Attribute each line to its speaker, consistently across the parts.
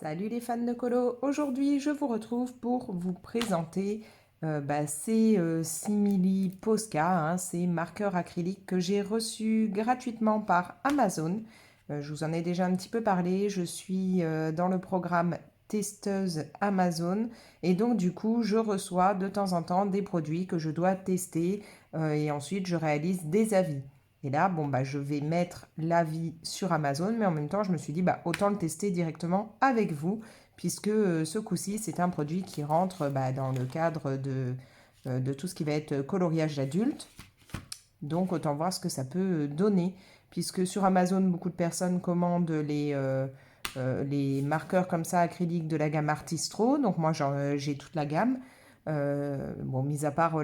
Speaker 1: Salut les fans de colo, aujourd'hui je vous retrouve pour vous présenter ces simili Posca, ces marqueurs acryliques que j'ai reçus gratuitement par Amazon. Je vous en ai déjà un petit peu parlé, je suis dans le programme testeuse Amazon et donc du coup je reçois de temps en temps des produits que je dois tester et ensuite je réalise des avis. Et là, bon, je vais mettre l'avis sur Amazon, mais en même temps, je me suis dit, autant le tester directement avec vous, puisque ce coup-ci, c'est un produit qui rentre dans le cadre de tout ce qui va être coloriage d'adulte. Donc, autant voir ce que ça peut donner, puisque sur Amazon, beaucoup de personnes commandent les marqueurs comme ça acryliques de la gamme Artistro. Donc, moi, j'ai toute la gamme. Mis à part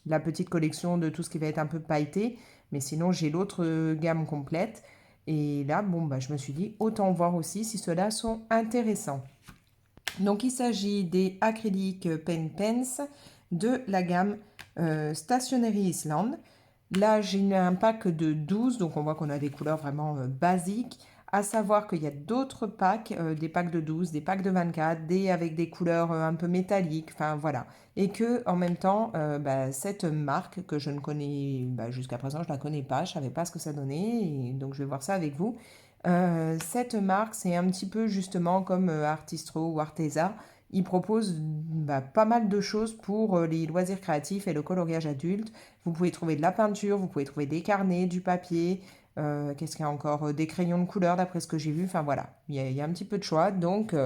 Speaker 1: la petite collection de tout ce qui va être un peu pailleté. Mais sinon, j'ai l'autre gamme complète. Et là, je me suis dit, autant voir aussi si ceux-là sont intéressants. Donc, il s'agit des acryliques Pen Pens de la gamme Stationery Island. Là, j'ai un pack de 12, donc on voit qu'on a des couleurs vraiment basiques. À savoir qu'il y a d'autres packs, des packs de 12, des packs de 24, des avec des couleurs un peu métalliques, enfin voilà. Et que en même temps, cette marque que je ne connais, jusqu'à présent je ne la connais pas, je ne savais pas ce que ça donnait, et donc je vais voir ça avec vous. Cette marque, c'est un petit peu justement comme Artistro ou Arteza. Ils proposent pas mal de choses pour les loisirs créatifs et le coloriage adulte. Vous pouvez trouver de la peinture, vous pouvez trouver des carnets, du papier, qu'est-ce qu'il y a encore des crayons de couleur d'après ce que j'ai vu. Enfin voilà, il y a un petit peu de choix. Donc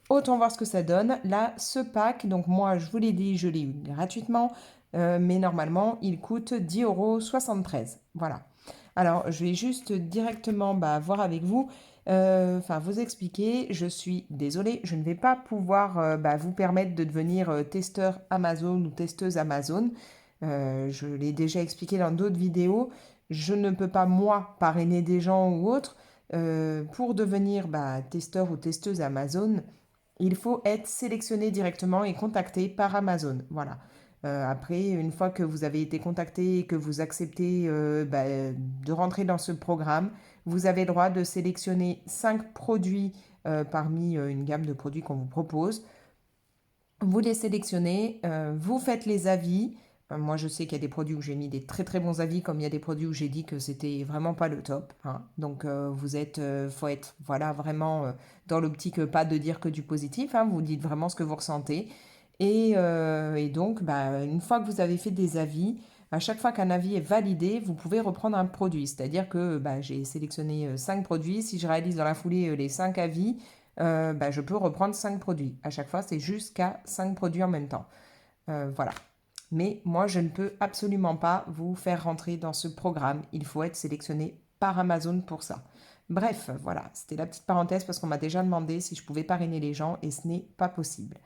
Speaker 1: autant voir ce que ça donne. Là, ce pack, donc moi je vous l'ai dit, je l'ai eu gratuitement, mais normalement il coûte 10,73 €. Voilà. Alors, je vais juste directement voir avec vous, vous expliquer. Je suis désolée, je ne vais pas pouvoir vous permettre de devenir testeur Amazon ou testeuse Amazon. Je l'ai déjà expliqué dans d'autres vidéos. Je ne peux pas, moi, parrainer des gens ou autres. Pour devenir testeur ou testeuse Amazon, il faut être sélectionné directement et contacté par Amazon. Voilà. Après, une fois que vous avez été contacté et que vous acceptez de rentrer dans ce programme, vous avez le droit de sélectionner 5 produits parmi une gamme de produits qu'on vous propose. Vous les sélectionnez, vous faites les avis. Moi, je sais qu'il y a des produits où j'ai mis des très très bons avis, comme il y a des produits où j'ai dit que c'était vraiment pas le top, hein. Donc, faut être voilà vraiment dans l'optique pas de dire que du positif, hein. Vous dites vraiment ce que vous ressentez. Et donc, une fois que vous avez fait des avis, à chaque fois qu'un avis est validé, vous pouvez reprendre un produit. C'est-à-dire que j'ai sélectionné 5 produits. Si je réalise dans la foulée les 5 avis, je peux reprendre 5 produits. À chaque fois, c'est jusqu'à 5 produits en même temps. Voilà. Mais moi, je ne peux absolument pas vous faire rentrer dans ce programme. Il faut être sélectionné par Amazon pour ça. Bref, voilà, c'était la petite parenthèse parce qu'on m'a déjà demandé si je pouvais parrainer les gens et ce n'est pas possible.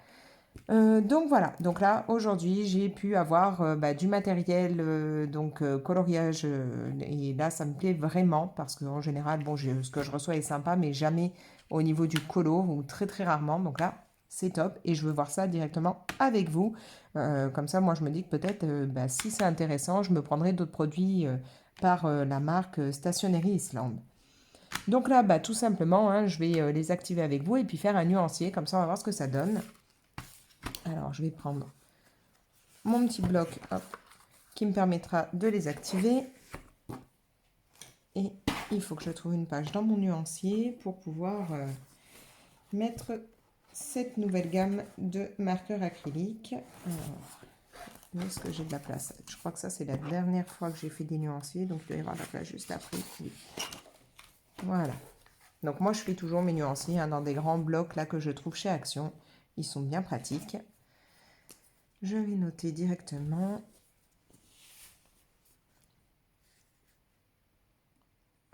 Speaker 1: Donc voilà, donc là aujourd'hui j'ai pu avoir du matériel coloriage et là ça me plaît vraiment parce qu'en général ce que je reçois est sympa mais jamais au niveau du colo ou très très rarement, donc là c'est top et je veux voir ça directement avec vous. Comme ça moi je me dis que peut-être si c'est intéressant je me prendrai d'autres produits par la marque Stationery Island. Donc là tout simplement je vais les activer avec vous et puis faire un nuancier, comme ça on va voir ce que ça donne. Alors, je vais prendre mon petit bloc hop, qui me permettra de les activer. Et il faut que je trouve une page dans mon nuancier pour pouvoir mettre cette nouvelle gamme de marqueurs acryliques. Alors, où est-ce que j'ai de la place? Je crois que ça, c'est la dernière fois que j'ai fait des nuanciers, donc il doit y avoir de la place juste après. Oui. Voilà. Donc moi, je fais toujours mes nuanciers dans des grands blocs là que je trouve chez Action. Ils sont bien pratiques. Je vais noter directement.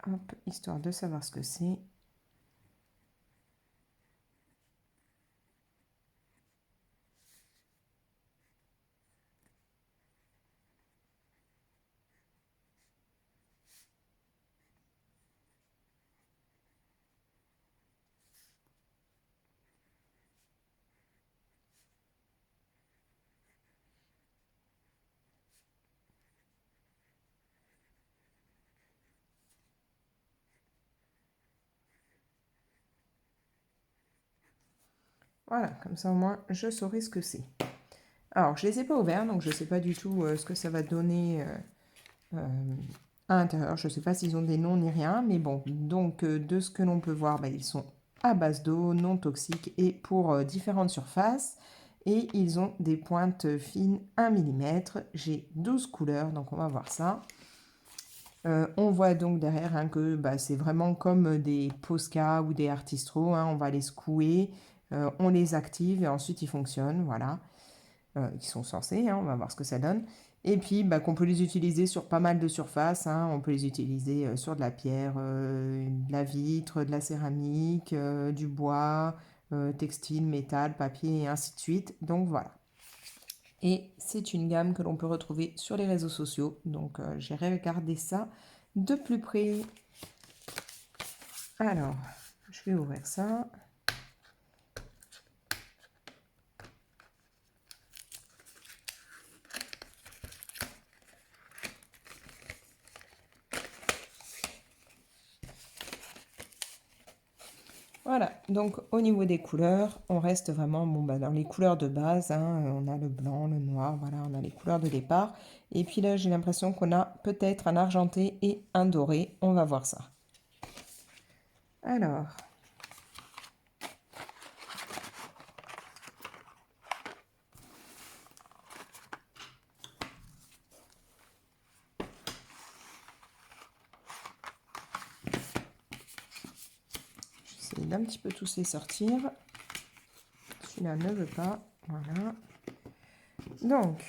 Speaker 1: Hop, histoire de savoir ce que c'est. Voilà, comme ça au moins je saurai ce que c'est. Alors, je ne les ai pas ouverts, donc je ne sais pas du tout ce que ça va donner à l'intérieur. Je ne sais pas s'ils ont des noms ni rien, mais bon, donc de ce que l'on peut voir, bah, ils sont à base d'eau, non toxiques et pour différentes surfaces. Et ils ont des pointes fines 1 mm. J'ai 12 couleurs, donc on va voir ça. On voit donc derrière hein, que bah, c'est vraiment comme des Posca ou des Artistro. Hein, on va les secouer, on les active et ensuite ils fonctionnent. Voilà. Qui sont censés, hein, on va voir ce que ça donne. Et puis bah, qu'on peut les utiliser sur pas mal de surfaces. Hein, on peut les utiliser sur de la pierre, de la vitre, de la céramique, du bois, textile, métal, papier et ainsi de suite. Donc voilà. Et c'est une gamme que l'on peut retrouver sur les réseaux sociaux. Donc j'ai regardé ça de plus près. Alors, je vais ouvrir ça. Voilà, donc au niveau des couleurs, on reste vraiment bon, bah, dans les couleurs de base. Hein, on a le blanc, le noir, voilà, on a les couleurs de départ. Et puis là, j'ai l'impression qu'on a peut-être un argenté et un doré. On va voir ça. Alors, j'essaie d'un petit peu tous les sortir. Celui-là ne veut pas. Voilà. Donc,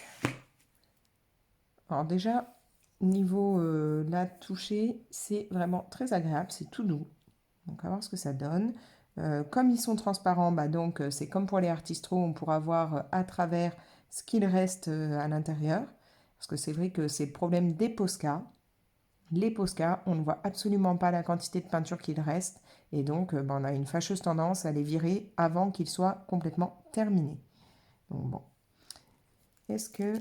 Speaker 1: alors déjà, niveau la toucher, c'est vraiment très agréable, c'est tout doux. Donc, on va voir ce que ça donne. Comme ils sont transparents, bah donc c'est comme pour les Artistro, on pourra voir à travers ce qu'il reste à l'intérieur. Parce que c'est vrai que c'est le problème des Posca. Les Posca, on ne voit absolument pas la quantité de peinture qu'il reste. Et donc, bah, on a une fâcheuse tendance à les virer avant qu'ils soient complètement terminés. Donc bon. Est-ce que...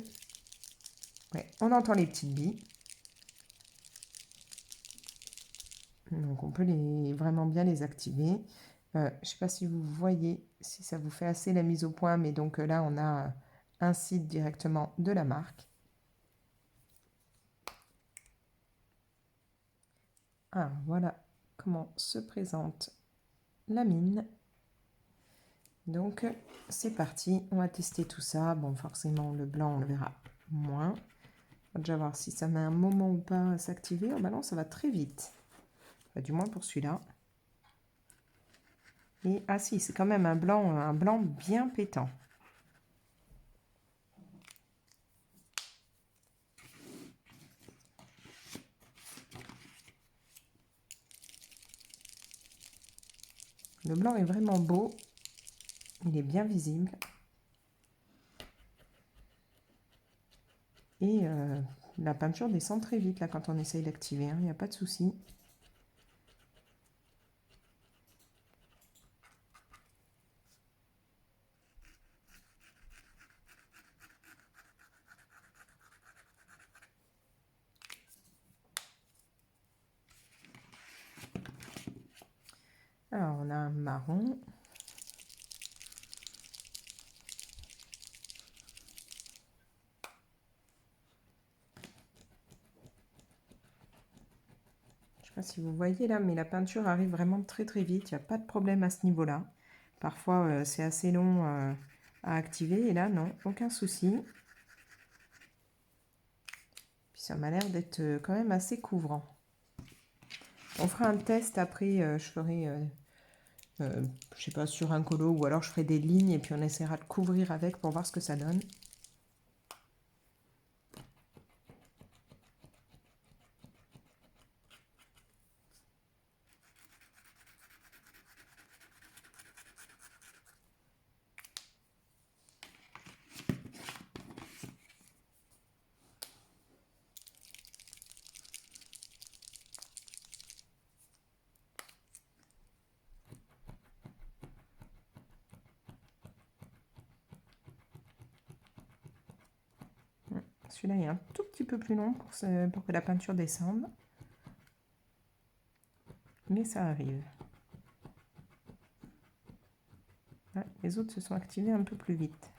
Speaker 1: Ouais, on entend les petites billes. Donc on peut vraiment bien les activer. Je ne sais pas si vous voyez, si ça vous fait assez la mise au point, mais donc là on a un site directement de la marque. Ah, voilà comment se présente la mine. Donc c'est parti, on va tester tout ça. Bon, forcément le blanc on le verra moins. On va déjà voir si ça met un moment ou pas à s'activer. Oh bah non, ça va très vite. Enfin, du moins pour celui-là. Et ah si, c'est quand même un blanc bien pétant. Le blanc est vraiment beau. Il est bien visible. Et la peinture descend très vite là quand on essaye d'activer. Il n'y a pas de souci. Alors on a un marron. Je ne sais pas si vous voyez là, mais la peinture arrive vraiment très très vite. Il n'y a pas de problème à ce niveau-là. Parfois c'est assez long à activer et là non, aucun souci. Puis ça m'a l'air d'être quand même assez couvrant. On fera un test après, je ferai, je sais pas, sur un colo ou alors je ferai des lignes et puis on essaiera de couvrir avec pour voir ce que ça donne. Celui-là est un tout petit peu plus long pour que la peinture descende. Mais ça arrive. Ah, les autres se sont activés un peu plus vite.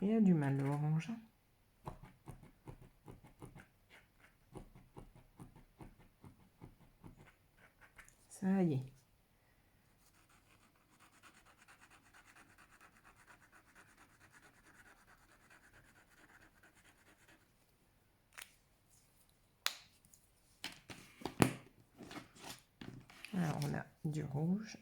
Speaker 1: Il y a du mal l'orange. Ça y est. Alors on a du rouge.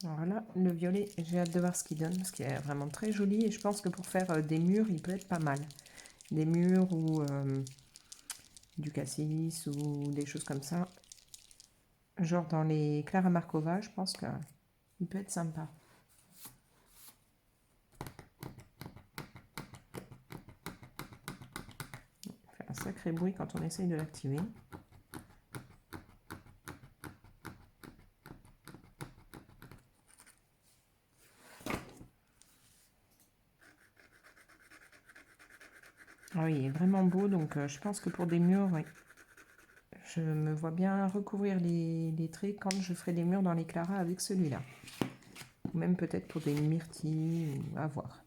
Speaker 1: Alors là, le violet, j'ai hâte de voir ce qu'il donne parce qu'il est vraiment très joli et je pense que pour faire des murs, il peut être pas mal. Des murs ou du cassis ou des choses comme ça. Genre dans les Clara Markova, je pense qu'il peut être sympa. Il fait un sacré bruit quand on essaye de l'activer. Ah oui, il est vraiment beau, donc je pense que pour des murs, ouais, je me vois bien recouvrir les traits quand je ferai des murs dans les Clara avec celui-là. Ou même peut-être pour des myrtilles, à voir.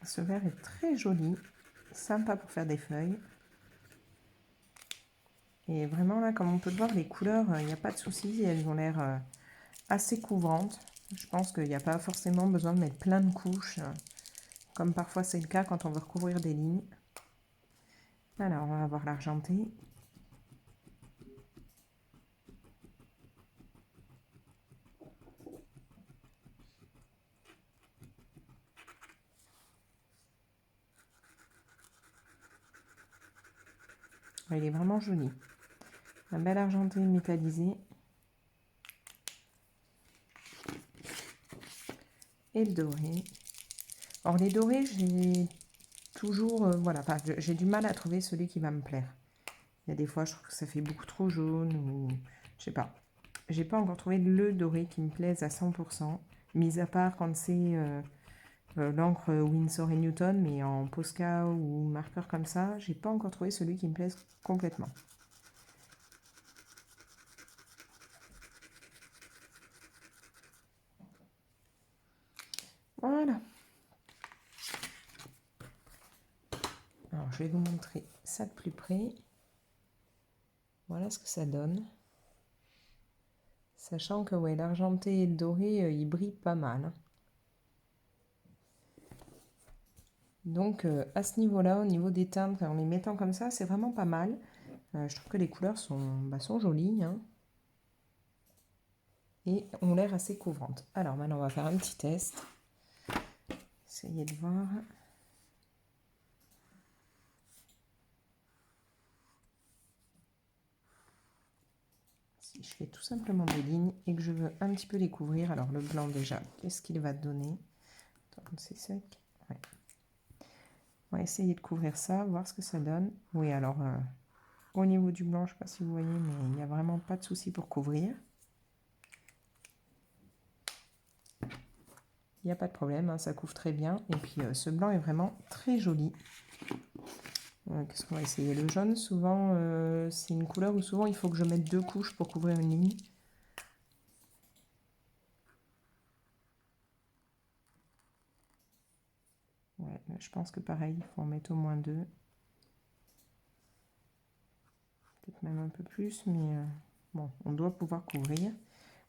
Speaker 1: Ce vert est très joli, sympa pour faire des feuilles. Et vraiment là, comme on peut le voir, les couleurs, il n'y a pas de souci, elles ont l'air assez couvrantes. Je pense qu'il n'y a pas forcément besoin de mettre plein de couches, comme parfois c'est le cas quand on veut recouvrir des lignes. Alors, on va voir l'argenté. Il est vraiment joli. Un bel argenté métallisé. Et le doré. Alors les dorés, j'ai toujours, voilà, enfin, j'ai du mal à trouver celui qui va me plaire. Il y a des fois, je trouve que ça fait beaucoup trop jaune ou je sais pas. J'ai pas encore trouvé le doré qui me plaise à 100%, mis à part quand c'est l'encre Winsor et Newton, mais en Posca ou marqueur comme ça, j'ai pas encore trouvé celui qui me plaise complètement. Voilà. Alors, je vais vous montrer ça de plus près. Voilà ce que ça donne. Sachant que ouais, l'argenté et le doré, ils brillent pas mal. Donc à ce niveau-là, au niveau des teintes, en les mettant comme ça, c'est vraiment pas mal. Je trouve que les couleurs sont jolies, hein, et ont l'air assez couvrantes. Alors maintenant, on va faire un petit test. Essayez de voir. Si je fais tout simplement des lignes et que je veux un petit peu les couvrir, alors le blanc déjà, qu'est-ce qu'il va donner? Attends, c'est sec. Ouais. On va essayer de couvrir ça, voir ce que ça donne. Oui, alors au niveau du blanc, je ne sais pas si vous voyez, mais il n'y a vraiment pas de souci pour couvrir. Il n'y a pas de problème, hein, ça couvre très bien. Et puis ce blanc est vraiment très joli. Qu'est-ce qu'on va essayer? Le jaune, souvent, c'est une couleur où souvent il faut que je mette 2 couches pour couvrir une ligne. Ouais, je pense que pareil, il faut en mettre au moins 2. Peut-être même un peu plus, mais bon, on doit pouvoir couvrir.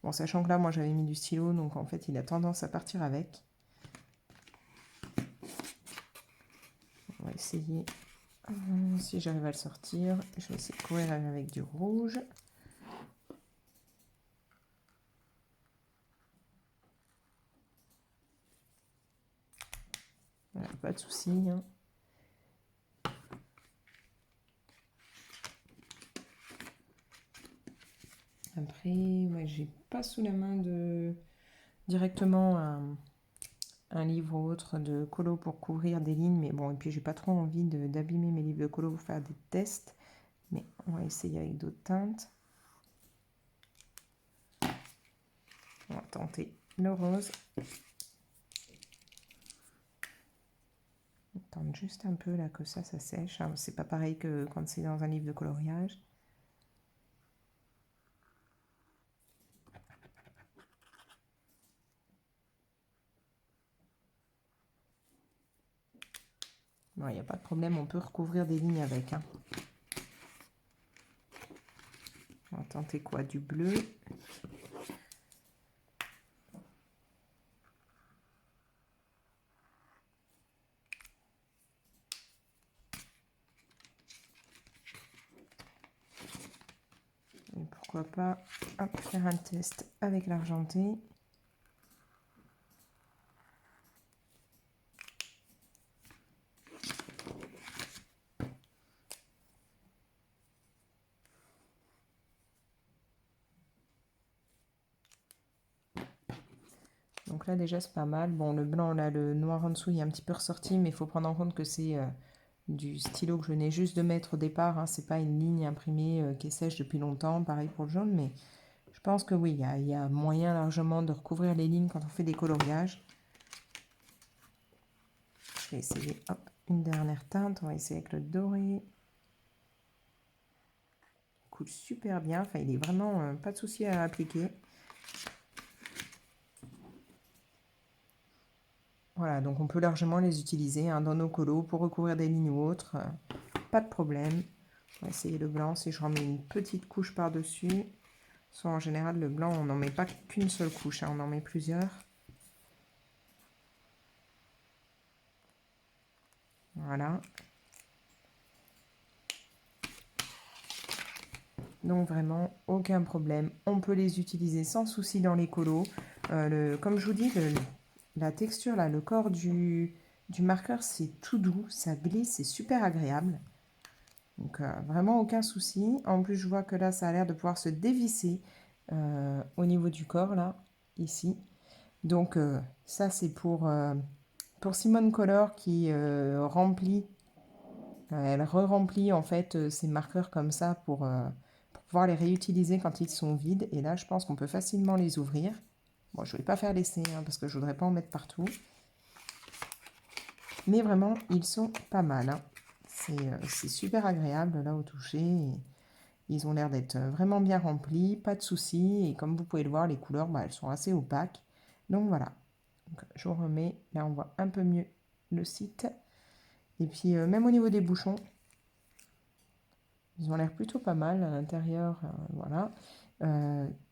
Speaker 1: Bon, sachant que là, moi, j'avais mis du stylo, donc en fait, il a tendance à partir avec. On va essayer, si j'arrive à le sortir, je vais essayer de couvrir avec du rouge. Voilà, pas de souci, hein. Après, ouais, j'ai pas sous la main directement un livre ou autre de colo pour couvrir des lignes, mais bon, et puis j'ai pas trop envie d'abîmer mes livres de colo pour faire des tests, mais on va essayer avec d'autres teintes. On va tenter le rose. On tente juste un peu là que ça sèche, hein. C'est pas pareil que quand c'est dans un livre de coloriage. Bon, il n'y a pas de problème, on peut recouvrir des lignes avec, hein. On va tenter quoi? Du bleu. Et pourquoi pas faire un test avec l'argenté. Donc là déjà c'est pas mal. Bon, le blanc là, le noir en dessous il est un petit peu ressorti, mais il faut prendre en compte que c'est du stylo que je venais juste de mettre au départ, hein. C'est pas une ligne imprimée qui est sèche depuis longtemps, pareil pour le jaune, mais je pense que oui, il y a moyen largement de recouvrir les lignes quand on fait des coloriages. Je vais essayer, hop, une dernière teinte, on va essayer avec le doré. Il coule super bien, enfin il est vraiment pas de souci à appliquer. Voilà, donc on peut largement les utiliser, hein, dans nos colos pour recouvrir des lignes ou autres, pas de problème. On va essayer le blanc, si je remets une petite couche par-dessus. Soit en général le blanc on n'en met pas qu'une seule couche, hein, on en met plusieurs. Voilà. Donc vraiment aucun problème, on peut les utiliser sans souci dans les colos. Comme je vous dis, la texture là, le corps du marqueur c'est tout doux, ça glisse, c'est super agréable. Donc vraiment aucun souci. En plus je vois que là ça a l'air de pouvoir se dévisser au niveau du corps là, ici. Donc ça c'est pour Simone Color qui remplit, elle re-remplit en fait ces marqueurs comme ça pour pouvoir les réutiliser quand ils sont vides. Et là je pense qu'on peut facilement les ouvrir. Bon, je ne vais pas faire l'essai hein, parce que je ne voudrais pas en mettre partout. Mais vraiment ils sont pas mal, hein. C'est super agréable là au toucher. Ils ont l'air d'être vraiment bien remplis, pas de soucis. Et comme vous pouvez le voir, les couleurs, bah, elles sont assez opaques. Donc voilà. Donc, je remets, là on voit un peu mieux le site. Et puis même au niveau des bouchons, ils ont l'air plutôt pas mal à l'intérieur. Voilà.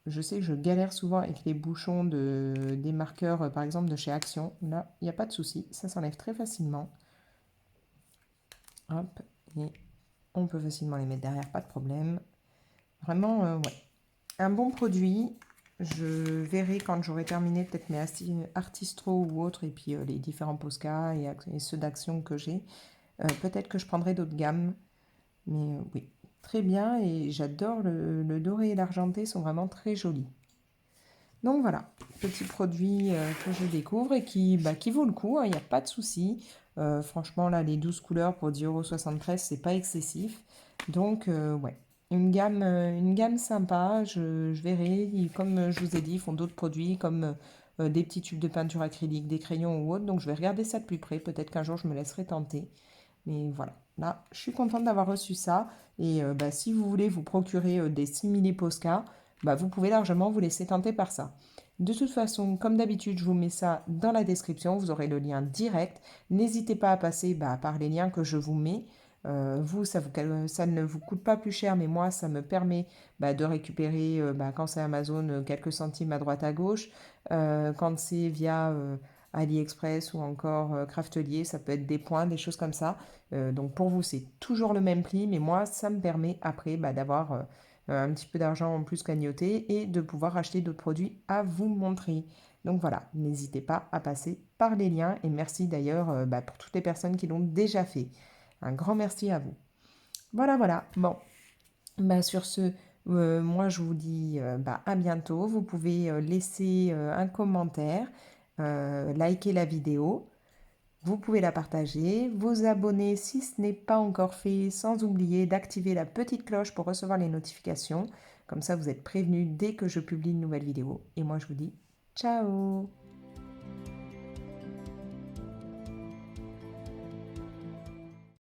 Speaker 1: Je sais que je galère souvent avec les bouchons des marqueurs, par exemple de chez Action. Là, il n'y a pas de souci, ça s'enlève très facilement. Hop, et on peut facilement les mettre derrière, pas de problème. Vraiment, ouais. Un bon produit. Je verrai quand j'aurai terminé peut-être mes Artistro ou autres, et puis les différents Posca et ceux d'Action que j'ai. Peut-être que je prendrai d'autres gammes. Mais oui, très bien. Et j'adore le doré et l'argenté, sont vraiment très jolis. Donc voilà, petit produit que je découvre et qui vaut le coup, il n'y a pas de souci. Franchement, là, les 12 couleurs pour 10,73 €, c'est pas excessif. Donc, ouais, une gamme sympa, je verrai. Comme je vous ai dit, ils font d'autres produits comme des petits tubes de peinture acrylique, des crayons ou autres. Donc, je vais regarder ça de plus près. Peut-être qu'un jour, je me laisserai tenter. Mais voilà, là, je suis contente d'avoir reçu ça. Et si vous voulez vous procurer des simili Posca, vous pouvez largement vous laisser tenter par ça. De toute façon, comme d'habitude, je vous mets ça dans la description. Vous aurez le lien direct. N'hésitez pas à passer par les liens que je vous mets. Ça ne vous coûte pas plus cher, mais moi, ça me permet de récupérer, quand c'est Amazon, quelques centimes à droite à gauche. Quand c'est via AliExpress ou encore Craftelier, ça peut être des points, des choses comme ça. Donc pour vous, c'est toujours le même prix, mais moi, ça me permet après d'avoir un petit peu d'argent en plus cagnoté et de pouvoir acheter d'autres produits à vous montrer. Donc voilà, n'hésitez pas à passer par les liens et merci d'ailleurs pour toutes les personnes qui l'ont déjà fait. Un grand merci à vous. Voilà, voilà. Bon, sur ce, moi je vous dis à bientôt. Vous pouvez laisser un commentaire, liker la vidéo. Vous pouvez la partager, vous abonner si ce n'est pas encore fait, sans oublier d'activer la petite cloche pour recevoir les notifications. Comme ça, vous êtes prévenus dès que je publie une nouvelle vidéo. Et moi, je vous dis ciao!